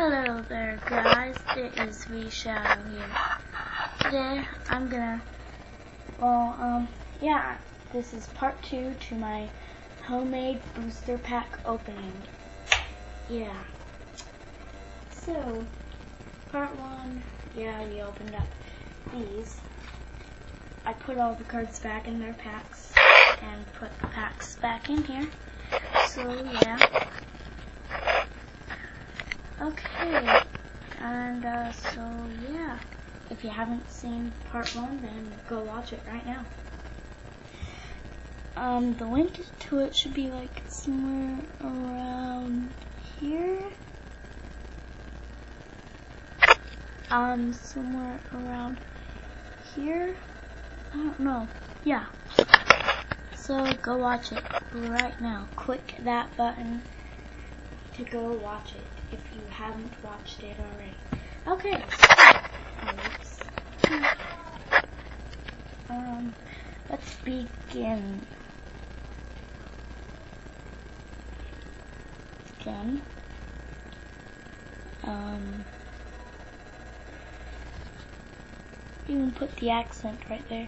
Hello there guys, it is VShadow here. Today I'm gonna, this is part 2 to my homemade booster pack opening. Yeah. So, part 1, we opened up these. I put all the cards back in their packs and put the packs back in here. So, yeah. Okay, and if you haven't seen part 1, then go watch it right now. The link to it should be like somewhere around here. Somewhere around here. I don't know. Yeah. So go watch it right now. Click that button to go watch it if you haven't watched it already. Okay. Let's begin. You can put the accent right there.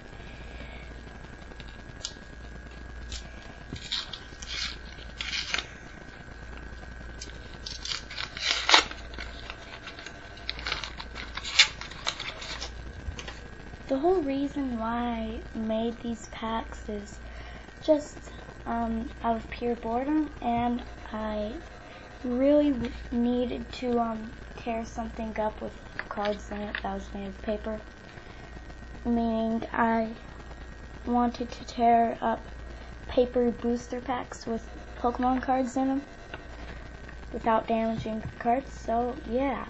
The whole reason why I made these packs is just out of pure boredom, and I really needed to tear something up with cards in it that was made of paper. Meaning I wanted to tear up paper booster packs with Pokemon cards in them without damaging the cards, so yeah.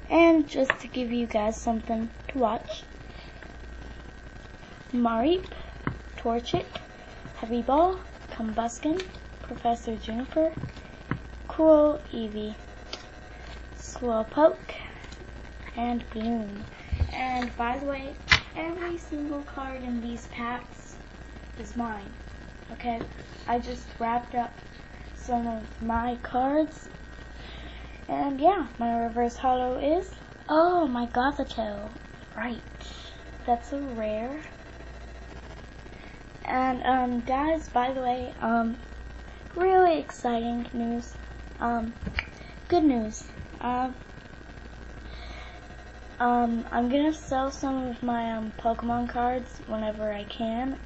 And just to give you guys something to watch, Mareep, Torchic, Heavy Ball, Combusken, Professor Juniper, Cool Eevee, Slowpoke, and Gloom. And by the way, every single card in these packs is mine. Okay, I just wrapped up some of my cards. And yeah, my reverse holo is, my Gothitelle. Right, that's a rare. And guys, by the way, really exciting news. Good news. I'm gonna sell some of my Pokemon cards whenever I can,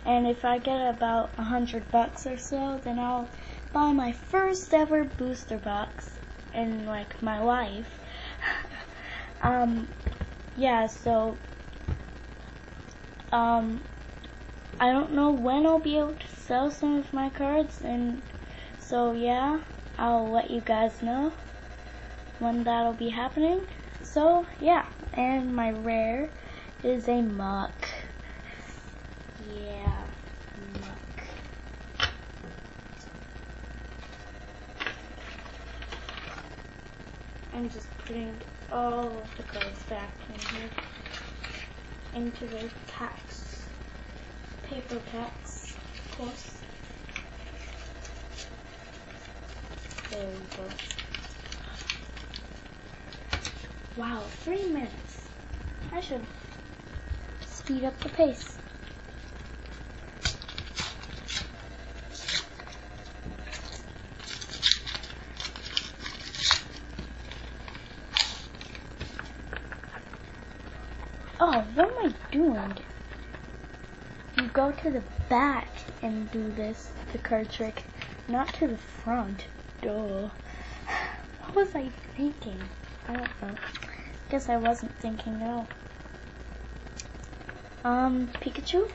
and if I get about $100 or so, then I'll buy my first ever booster box in like my life. I don't know when I'll be able to sell some of my cards, and so yeah, I'll let you guys know when that'll be happening. So yeah, and my rare is a Muck. Yeah, Muck. I'm just putting all of the cards back in here into their packs, paper packs, of course. There we go. Wow, 3 minutes. I should speed up the pace. Oh, what am I doing? You go to the back and do this, the card trick, not to the front. Duh. What was I thinking? I don't know. Guess I wasn't thinking at all. Pikachu.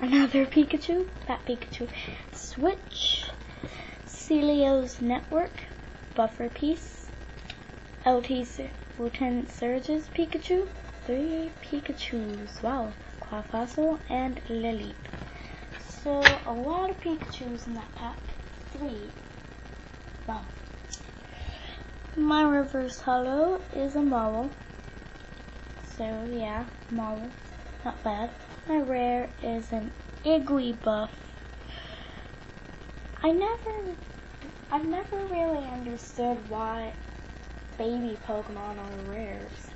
Another Pikachu. That Pikachu. Switch. Celio's Network. Buffer Piece. LT Lieutenant Surge's Pikachu. 3 Pikachus. Wow. Quaffle and Lily. So, a lot of Pikachus in that pack. 3. Wow. My reverse holo is a Marvel. So yeah, Marvel. Not bad. My rare is an Igglybuff. I've never really understood why baby Pokemon are rares.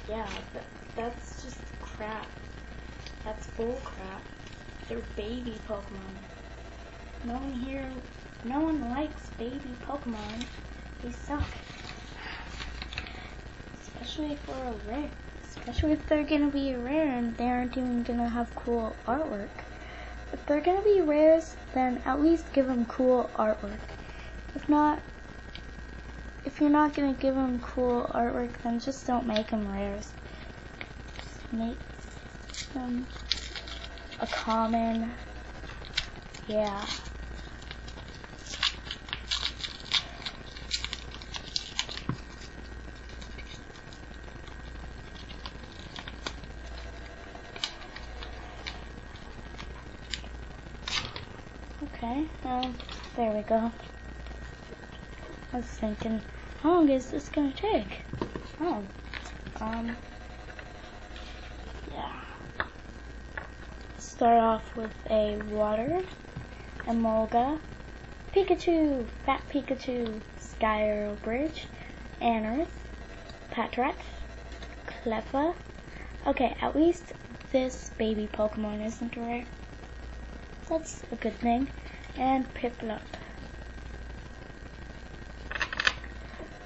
Yeah, that's just crap. That's bull crap. They're baby Pokemon. No one likes baby Pokemon. They suck. Especially for a rare. Especially if they're gonna be rare and they aren't even gonna have cool artwork. If they're gonna be rares, then at least give them cool artwork. If you're not gonna give them cool artwork, then just don't make them rares. Just make them a common. Yeah. Okay, there we go. I was thinking, how long is this gonna take? Oh, yeah. Start off with a water, Emolga, Pikachu, Fat Pikachu, Skyro Bridge, Anorith, Patrat, Cleffa. Okay, at least this baby Pokemon isn't rare. That's a good thing. And Piplup.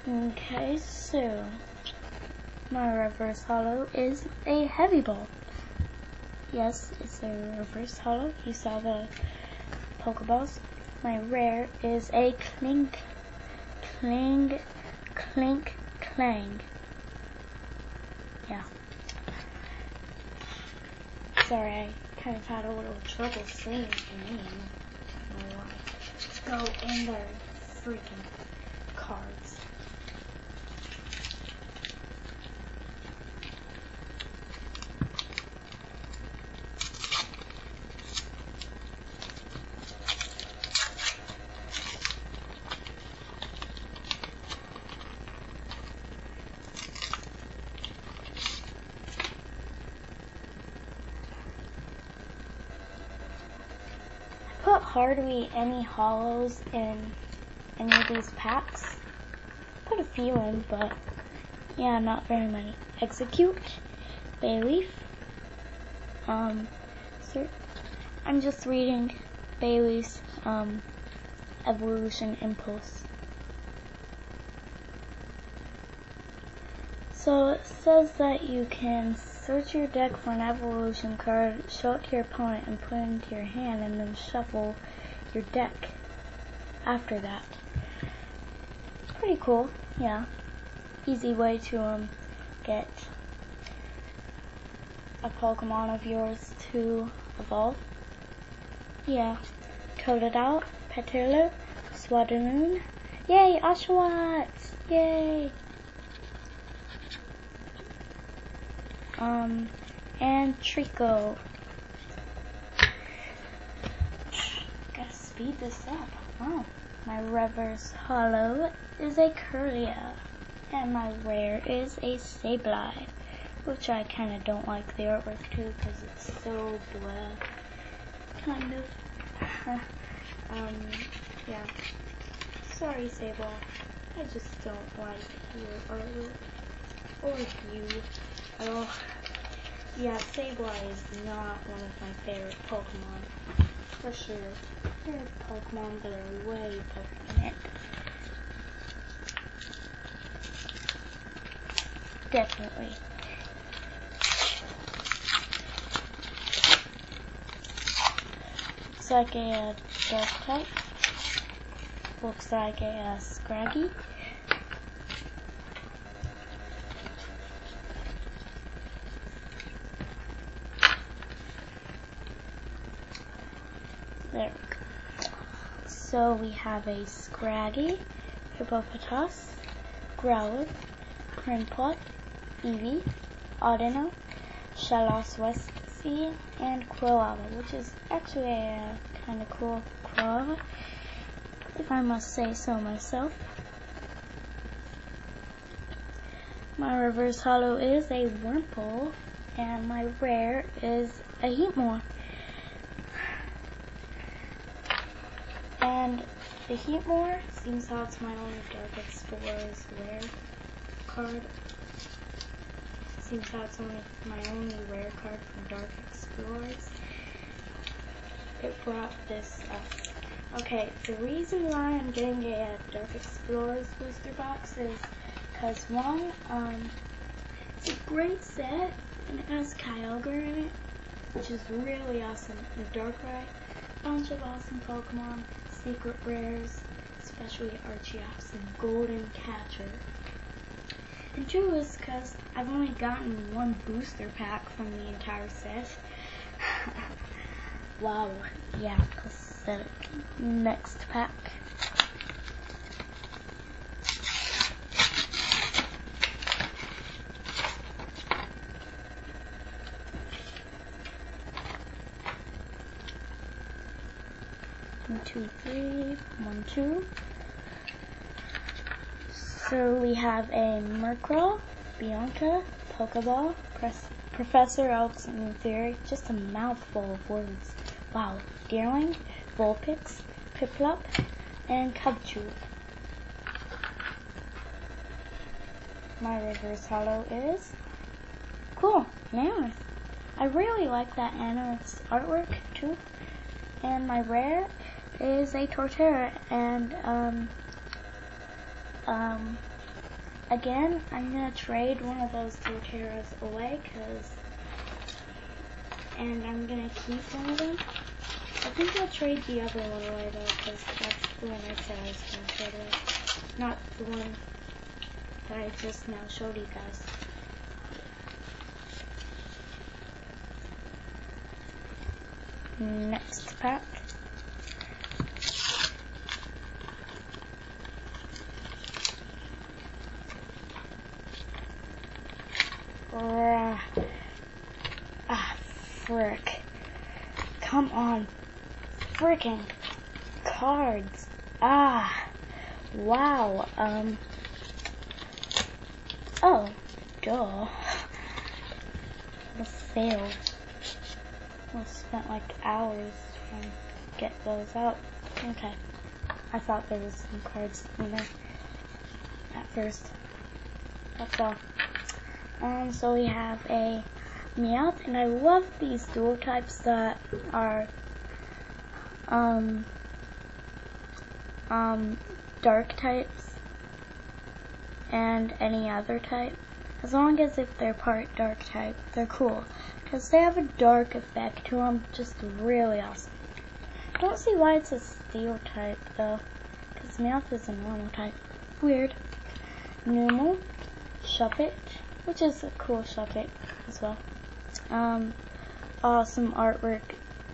Okay, so my reverse holo is a heavy ball. Yes, it's a reverse holo. You saw the Pokeballs. My rare is a Clink, Cling, Clink, Clang. Yeah. Sorry, I kind of had a little trouble saying the name. I don't know why. Go in their freaking cards. Put hardly any holos in any of these packs. Put a few in, but yeah, not very many. Execute, Bayleaf. So I'm just reading Bayleaf's Evolution Impulse. So it says that you can search your deck for an evolution card, show it to your opponent, and put it into your hand, and then shuffle your deck after that. Pretty cool, yeah. Easy way to get a Pokemon of yours to evolve. Yeah. Totodile, Petilil, Swadloon. Yay, Oshawott! Yay! And Trico. Gotta speed this up. Oh, my reverse holo is a Kirlia, and my rare is a Sableye, which I kind of don't like the artwork too because it's so blah, kind of. Yeah. Sorry, Sableye. I just don't like your artwork or you. Oh, yeah, Sableye is not one of my favorite Pokemon, for sure. There are Pokemon that are way better than it. Definitely. Looks like a Dark type. Looks like a Scraggy. There we go. So we have a Scraggy, Hippopotas, Growlithe, Prinplup, Eevee, Audino, Shellos Westsea, and Quilava, which is actually a kind of cool Quilava, if I must say so myself. My reverse holo is a Wurmple, and my rare is a Heatmor. And the Heatmore seems how it's my only Dark Explorers rare card. Seems how it's my only rare card from Dark Explorers. It brought this up. Okay, the reason why I'm getting a Dark Explorers booster box is because one, it's a great set and it has Kyogre in it, which is really awesome. The Darkrai, bunch of awesome Pokemon, secret rares, especially Archeops and Golden Catcher. And two is because I've only gotten one booster pack from the entire set. Wow, yeah, pathetic. Next pack. One, two, three, 1, 2. So we have a Murkrow, Bianca, Pokeball, Professor Oak's New Theory, just a mouthful of words. Wow, Deerling, Vulpix, Piplup, and Cubchoo. My reverse holo is cool, Anorith. I really like that Anorith's artwork too. And my rare is a Torterra, and again, I'm gonna trade one of those Torterras away, and I'm gonna keep one of them. I think I'll trade the other one away though, because that's the one I said I was gonna trade away, not the one that I just now showed you guys. Next pack. Frick. Come on. Frickin' cards. Wow. Oh, duh. I failed. I spent like hours trying to get those out. Okay. I thought there was some cards in there at first. That's all. So we have a Meowth, and I love these dual types that are dark types and any other type. As long as if they're part dark type, they're cool. Because they have a dark effect to them, just really awesome. I don't see why it's a steel type though, because Meowth is a normal type. Weird. Numel, Shuppet, which is a cool Shuppet as well. Awesome artwork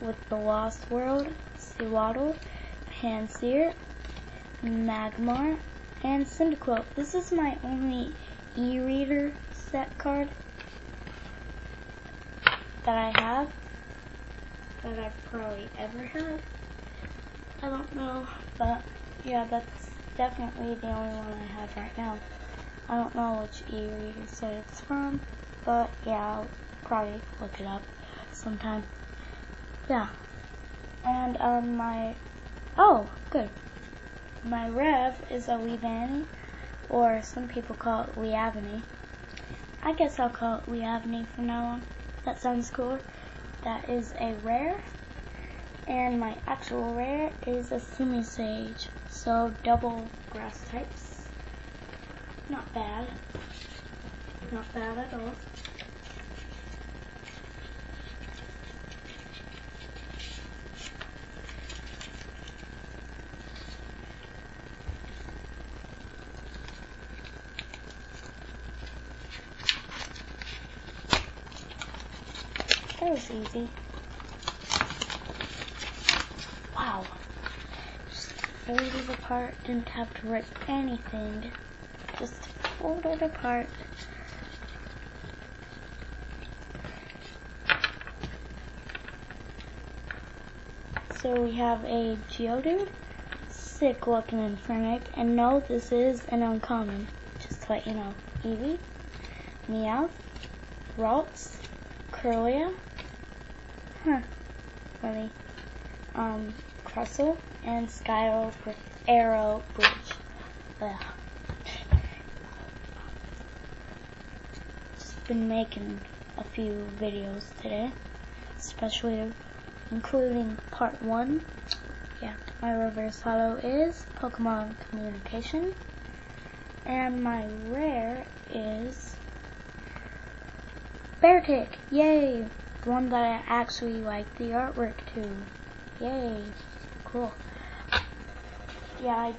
with the Lost World, Sewaddle, Pansear, Magmar, and Cyndaquil. This is my only e-reader set card that I have, that I've probably ever had. I don't know, but yeah, that's definitely the only one I have right now. I don't know which e-reader set it's from, but yeah, I'll probably look it up sometime. Yeah. And good. My Rev is a Weavany, or some people call it Weavany. I guess I'll call it Weavany from now on. That sounds cool. That is a rare. And my actual rare is a Simisage. So double grass types. Not bad. Not bad at all. That was easy. Wow. Just folded it apart, didn't have to rip anything. Just fold it apart. So we have a Geodude, sick looking Infernape, and no, this is an uncommon, just to let you know. Eevee, Meowth, Ralts, Kirlia, funny, Crustle, and Skyro Arrow Bridge. Ugh. Just been making a few videos today, especially including part 1. Yeah, my reverse holo is Pokemon Communication, and my rare is Beartic. Yay! The one that I actually like the artwork to. Yay! Cool. Yeah,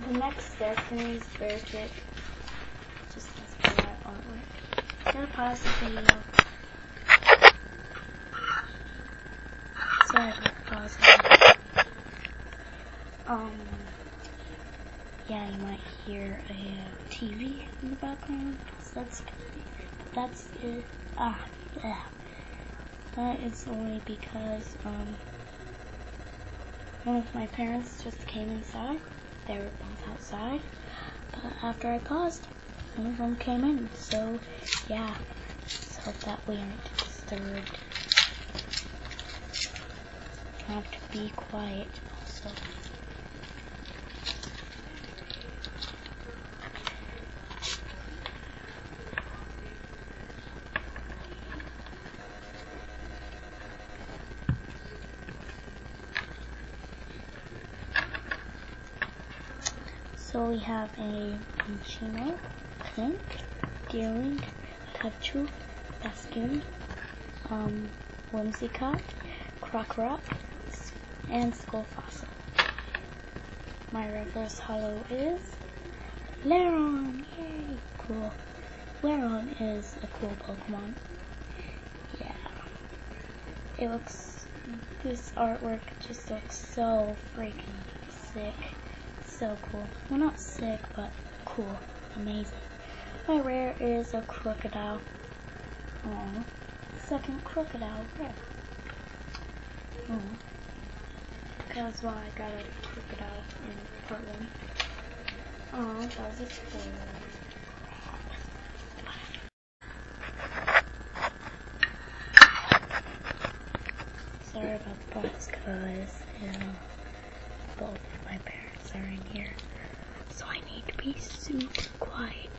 the next Destiny is Beartic. Just as for that artwork. Gotta pause the video. Sorry about pausing. Yeah, you might hear a TV in the background. So that's it. That is only because one of my parents just came inside. They were both outside, but after I paused, one of them came in. So yeah, let's hope that we aren't disturbed. I have to be quiet also. So we have a Minccino, Klink, Deerling, Tubchu, Basculin, Whimsicott, Krokorok, and Skullfossil. My reverse holo is Lairon! Yay! Cool. Lairon is a cool Pokemon. Yeah. This artwork just looks so freaking sick. So cool. Well, not sick, but cool. Amazing. My rare is a Crocodile. Aww. Second Crocodile rare. That's why I got a Crocodile in part 1. Oh, that was a spoiler. Sorry about the pause, guys. Both of my parents are in here, so I need to be super quiet.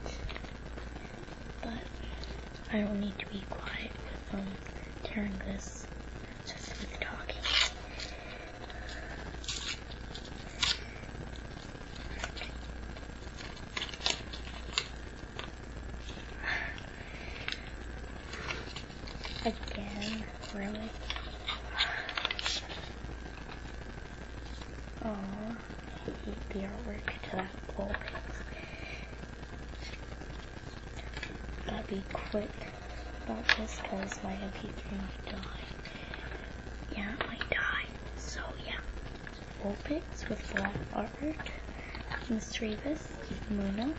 But I don't need to be quiet during this, just with talking. Again, really? Oh, I hate the artwork to that Vulpix. Gotta be quick about this because my MP3 might die. Yeah, it might die. So yeah, Vulpix with black artwork, Mischievous, Muno,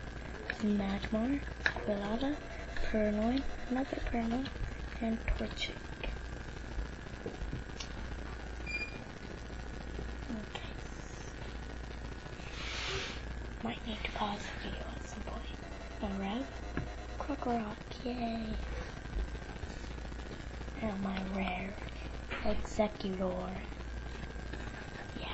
Magmar, Quillada, Purloin, another Purloin, and Torchic. Okay. Might need to pause the video at some point. Alright. Krokorok, yay! And my rare Executor. Yeah.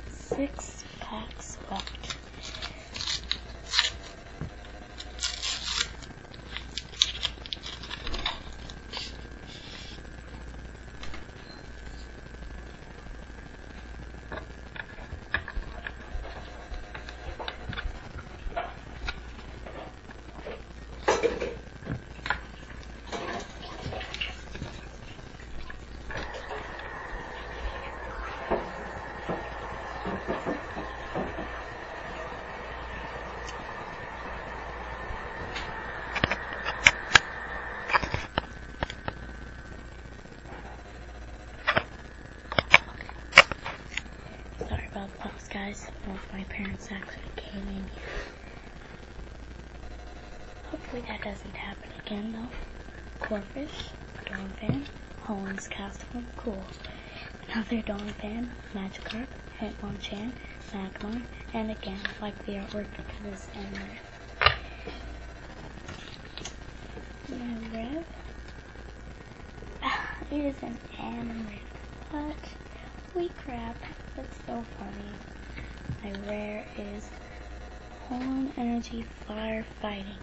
6 packs left. Sorry about the pause, guys. Both my parents actually came in here. Hopefully that doesn't happen again, though. Corphish, Donphan, Holland's Castle, cool. Another Donphan, Magikarp, Hitmonchan, Magmar, and again, like the artwork to this anime. My Rev is an anime, but we crap. That's so funny. My rare is Horn Energy Firefighting.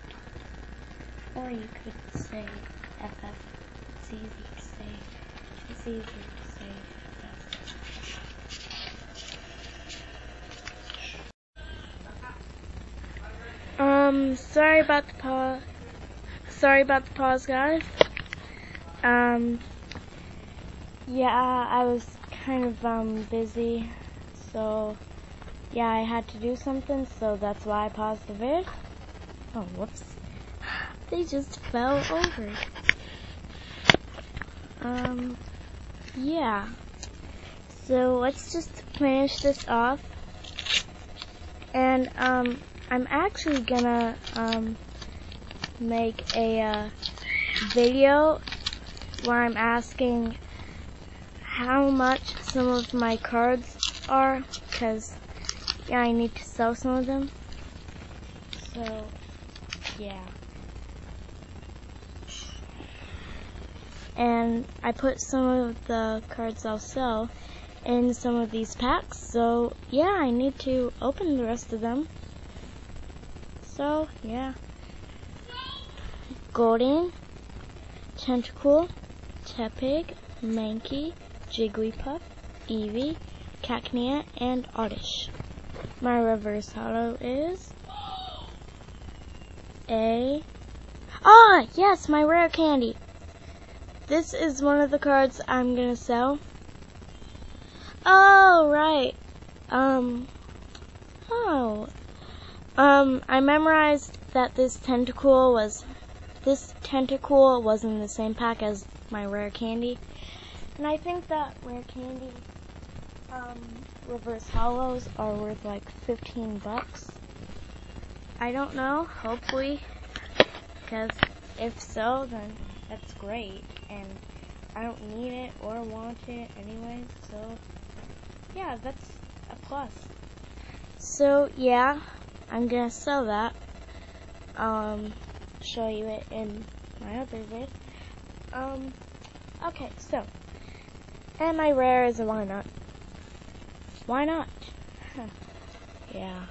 Or you could say FF. It's easy to say. It's easier to say FF. Sorry about the pause. Sorry about the pause, guys. Yeah, I was kind of busy, so yeah, I had to do something, so that's why I paused the vid. Oh, whoops. They just fell over. Yeah. So let's just finish this off. And, I'm actually gonna, make a, video where I'm asking how much some of my cards are, because, yeah, I need to sell some of them. So, yeah. And I put some of the cards I'll sell in some of these packs, so yeah, I need to open the rest of them. So, yeah. Goldeen, Tentacool, Tepig, Mankey, Jigglypuff, Eevee, Cacnea, and Oddish. My reverse holo is yes, my rare candy. This is one of the cards I'm gonna sell. Oh, right. I memorized that this Tentacool was in the same pack as my rare candy. And I think that rare candy, reverse holos are worth like 15 bucks. I don't know, hopefully, because if so, then that's great, and I don't need it or want it anyways, so yeah, that's a plus. So yeah, I'm gonna sell that. Show you it in my other vid. Okay, so, and my rare is a why not? Why not? Yeah.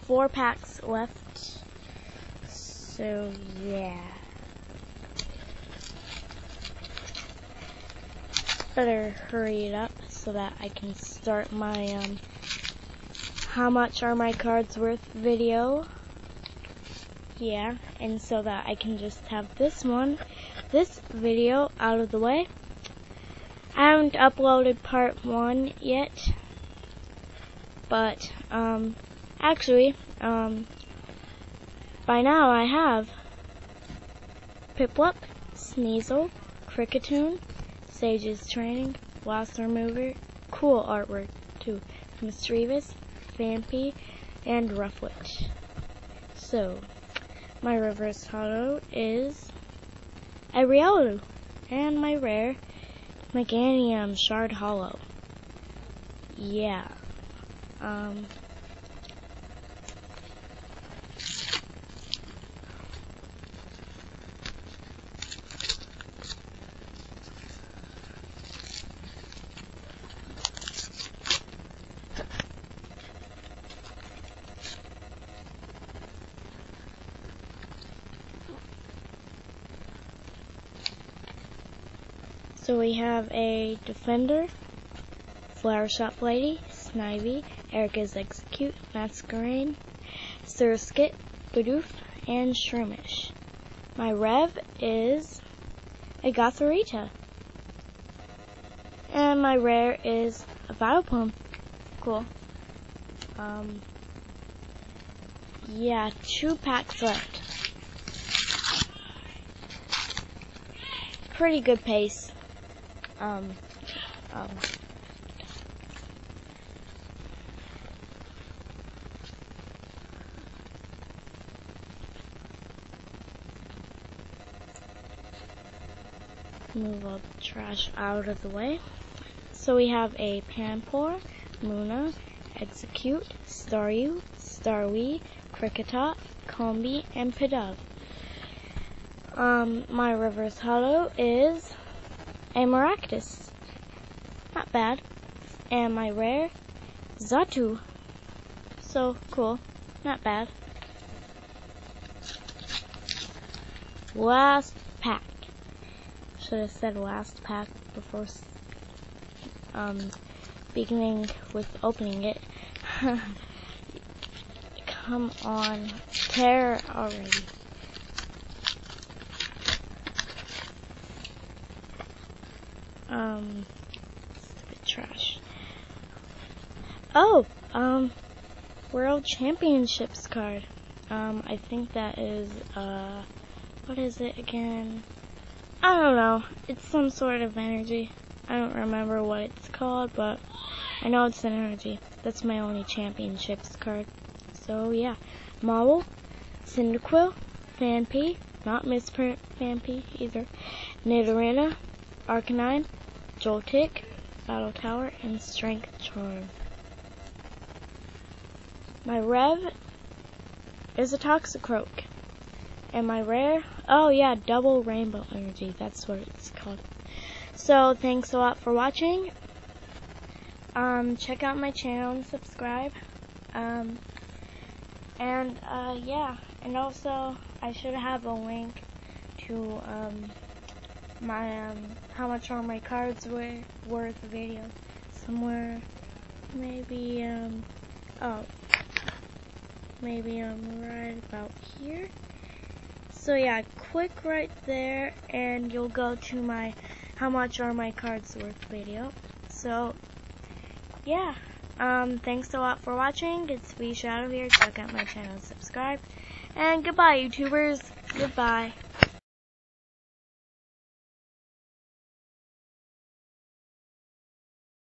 4 packs left. So yeah. Better hurry it up so that I can start my how much are my cards worth video. Yeah, and so that I can just have this video out of the way. I haven't uploaded part 1 yet, but actually by now I have Piplup, Sneasel, Kricketune, Sage's Training, Blast Remover, cool artwork too, Mischievous, Vampy, and Rufflet. So, my reverse holo is a Riolu, and my rare, Meganium Shard Holo. Yeah. So we have a Defender, Flower Shop Lady, Snivy, Erica's Execute, Masquerain, Surskit, Bidoof, and Shroomish. My rev is a Gothorita. And my rare is a Vileplume. Cool. Yeah, 2 packs left. Pretty good pace. move all the trash out of the way. So we have a Panpour, Luna, Execute, Staryu, Starwee, Kricketot, Combi, and Pidove. My reverse holo is a Maractus. Not bad. And my rare, Xatu. So cool. Not bad. Last pack. Should have said last pack before beginning with opening it. Come on, tear already. Stupid trash. Oh, World Championships card. I think that is, what is it again? I don't know. It's some sort of energy. I don't remember what it's called, but I know it's an energy. That's my only championships card. So yeah, Marvel, Cyndaquil, Phanpy, not misprint Phanpy either, Nidorina, Arcanine, Joltik, Battle Tower, and Strength Charm. My Rev is a Toxicroak. And my rare, oh yeah, double rainbow energy, that's what it's called. So thanks a lot for watching. Check out my channel and subscribe. Yeah, and also I should have a link to my how much are my cards worth video somewhere. Maybe maybe right about here. So yeah, click right there and you'll go to my how much are my cards worth video. So yeah, thanks a lot for watching. It's V Shadow here. Check out my channel and subscribe. And goodbye, YouTubers. Goodbye.